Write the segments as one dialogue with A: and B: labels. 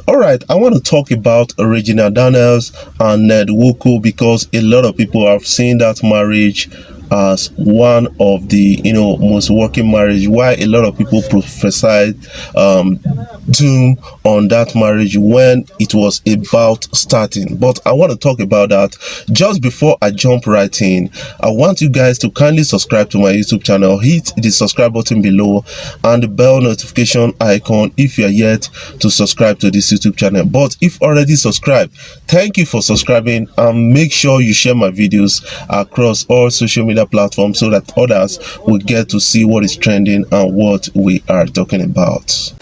A: All right, I want to talk about Regina Daniels and Ned Nwoko because a lot of people have seen that marriage as one of the most working marriage. Why a lot of people prophesied um, doom on that marriage when it was about starting. But I want to talk about that. Just before I jump right in, I want you guys to kindly subscribe to my YouTube channel. Hit the subscribe button below and the bell notification icon if you are yet to subscribe to this YouTube channel. But if already subscribed, thank you for subscribing, and make sure you share my videos across all social media platforms so that others will get to see what is trending and what we are talking about.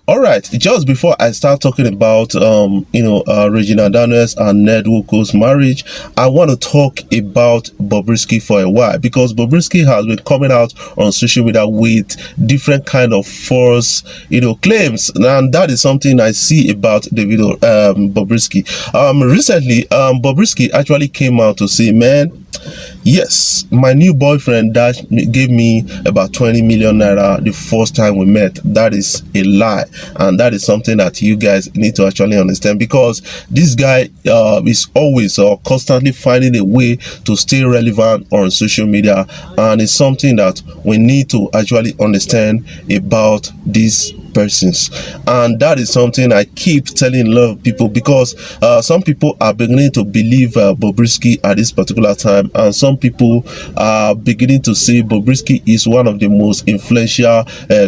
A: All right, just before I start talking about Regina Daniels and Ned Nwoko's marriage, I want to talk about Bobrisky for a while, because Bobrisky has been coming out on social media with different kind of false claims, and that is something I see about Davido Bobrisky. Recently, Bobrisky actually came out to say, man, yes, my new boyfriend that gave me about 20 million naira the first time we met. That is a lie, and that is something that you guys need to actually understand, because this guy is always constantly finding a way to stay relevant on social media, and it's something that we need to actually understand about these persons. And that is something I keep telling a lot of people, because some people are beginning to believe Bobrisky at this particular time, and some people are beginning to say Bobrisky is one of the most influential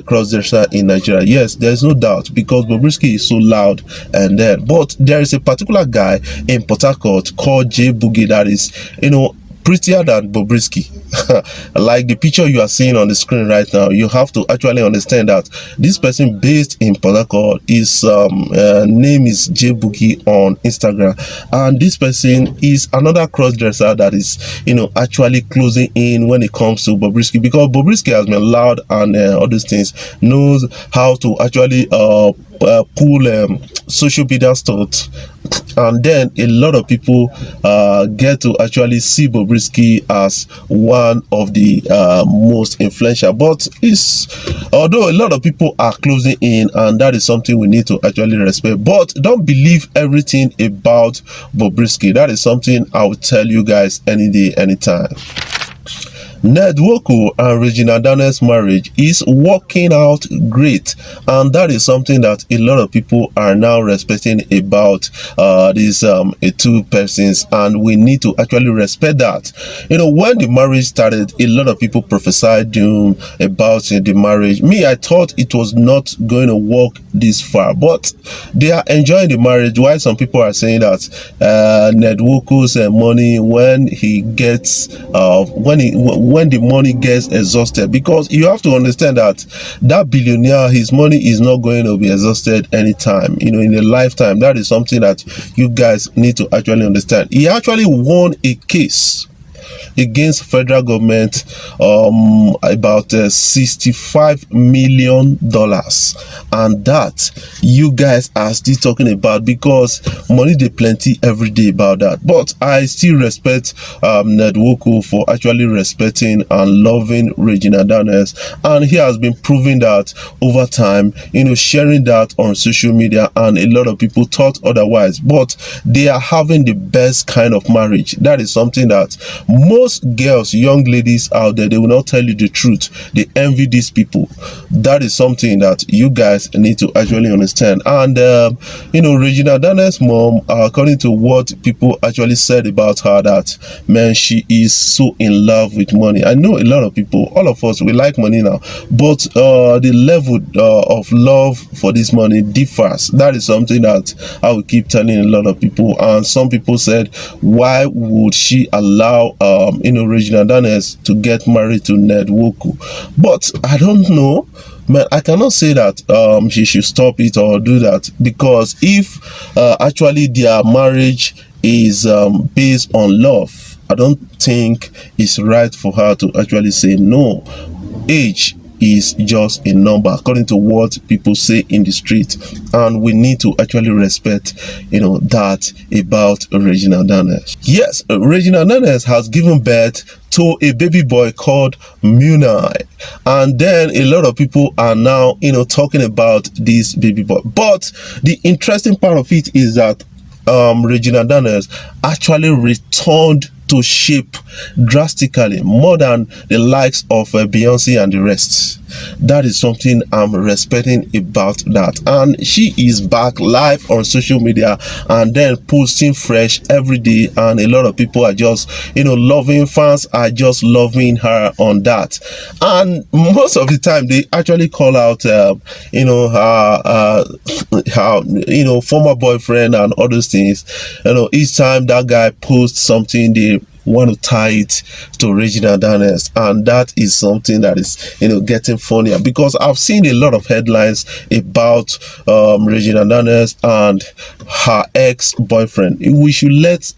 A: cross-dresser in Nigeria. Yes, there's no doubt, because Bobrisky is so loud. And then, but there is a particular guy in Port Harcourt called J Boogie that is prettier than Bobrisky. Like the picture you are seeing on the screen right now, you have to actually understand that this person based in Port Harcourt, his name is J Boogie on Instagram, and this person is another cross-dresser that is actually closing in when it comes to Bobrisky, because Bobrisky has been loud and all these things, knows how to actually pull social media stuff, and then a lot of people get to actually see Bobrisky as one of the most influential. But it's, although a lot of people are closing in, and that is something we need to actually respect, but don't believe everything about Bobrisky. That is something I will tell you guys any day, anytime. Ned Nwoko and Regina Daniels' marriage is working out great, and that is something that a lot of people are now respecting about these two persons, and we need to actually respect that. When the marriage started, a lot of people prophesied doom about the marriage. Me, I thought it was not going to work this far, but they are enjoying the marriage. While some people are saying that Ned Nwoko's money, when he gets when the money gets exhausted, because you have to understand that that billionaire, his money is not going to be exhausted anytime in a lifetime. That is something that you guys need to actually understand. He actually won a case against federal government about $65 million, and that you guys are still talking about, because money dey plenty every day about that. But I still respect Ned Nwoko for actually respecting and loving Regina Daniels, and he has been proving that over time, sharing that on social media, and a lot of people thought otherwise, but they are having the best kind of marriage. That is something that most girls, young ladies out there, they will not tell you the truth. They envy these people. That is something that you guys need to actually understand. And Regina Daniels' mom, according to what people actually said about her, that man, she is so in love with money. I know a lot of people, all of us, we like money now, but the level of love for this money differs. That is something that I will keep telling a lot of people. And some people said, why would she allow Regina Daniels to get married to Ned Nwoko? But I don't know, man. I cannot say that she should stop it or do that, because if actually their marriage is based on love, I don't think it's right for her to actually say no. Age is just a number, according to what people say in the street, and we need to actually respect that about Regina Daniels. Yes, Regina Daniels has given birth to a baby boy called Munai. And then a lot of people are now, talking about this baby boy. But the interesting part of it is that Regina Daniels actually returned to shape drastically more than the likes of Beyonce and the rest. That is something I'm respecting about that. And she is back live on social media and then posting fresh every day. And a lot of people are just, loving, fans are just loving her on that. And most of the time, they actually call out, her, former boyfriend and all those things. Each time that guy posts something, they want to tie it to Regina Daniels, and that is something that is getting funnier, because I've seen a lot of headlines about Regina Daniels and her ex-boyfriend. We should let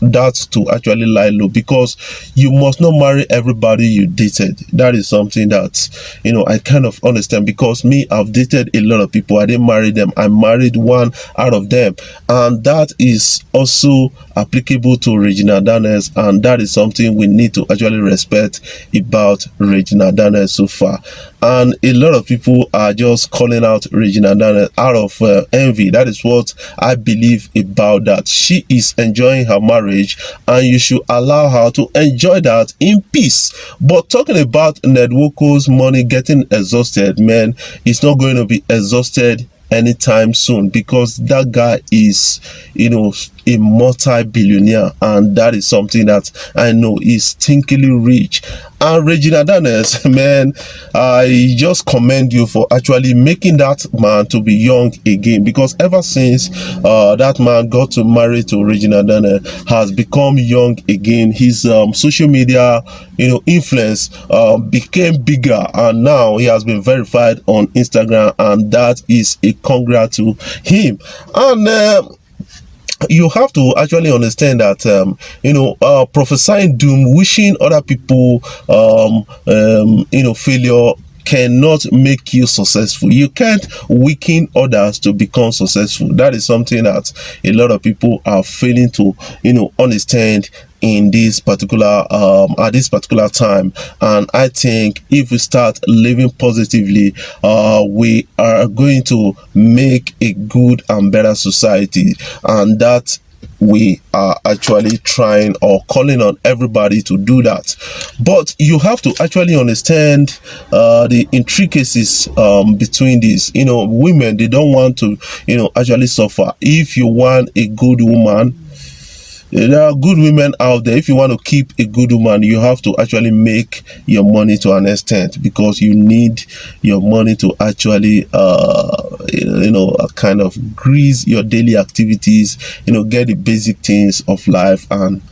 A: that to actually lie low, because you must not marry everybody you dated. That is something that I kind of understand, because me, I've dated a lot of people. I didn't marry them, I married one out of them, and that is also applicable to Regina Daniels, and that is something we need to actually respect about Regina Daniels so far. And a lot of people are just calling out Regina Daniels out of envy. That is what I believe about that. She is enjoying her marriage, and you should allow her to enjoy that in peace. But talking about Ned Woko's money getting exhausted, man, it's not going to be exhausted anytime soon, because that guy is a multi-billionaire, and that is something that I know is stinkily rich. And Regina Daniels, man, I just commend you for actually making that man to be young again, because ever since that man got to marry to Regina Daniels, has become young again. His social media influence became bigger, and now he has been verified on Instagram, and that is a congrats to him. And you have to actually understand that prophesying doom, wishing other people failure, cannot make you successful. You can't weaken others to become successful. That is something that a lot of people are failing to understand in this particular at this particular time. And I think if we start living positively, we are going to make a good and better society, and that we are actually trying or calling on everybody to do that. But you have to actually understand the intricacies between these. Women, they don't want to actually suffer. If you want a good woman, there are good women out there. If you want to keep a good woman, you have to actually make your money to an extent, because you need your money to actually kind of grease your daily activities, get the basic things of life, and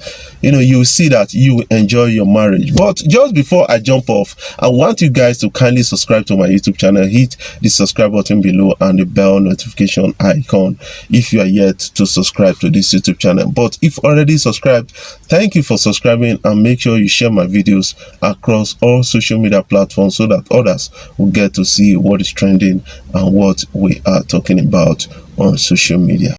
A: you see that you enjoy your marriage. But just before I jump off, I want you guys to kindly subscribe to my YouTube channel. Hit the subscribe button below and the bell notification icon if you are yet to subscribe to this YouTube channel. But if already subscribed, thank you for subscribing, and make sure you share my videos across all social media platforms so that others will get to see what is trending and what we are talking about on social media.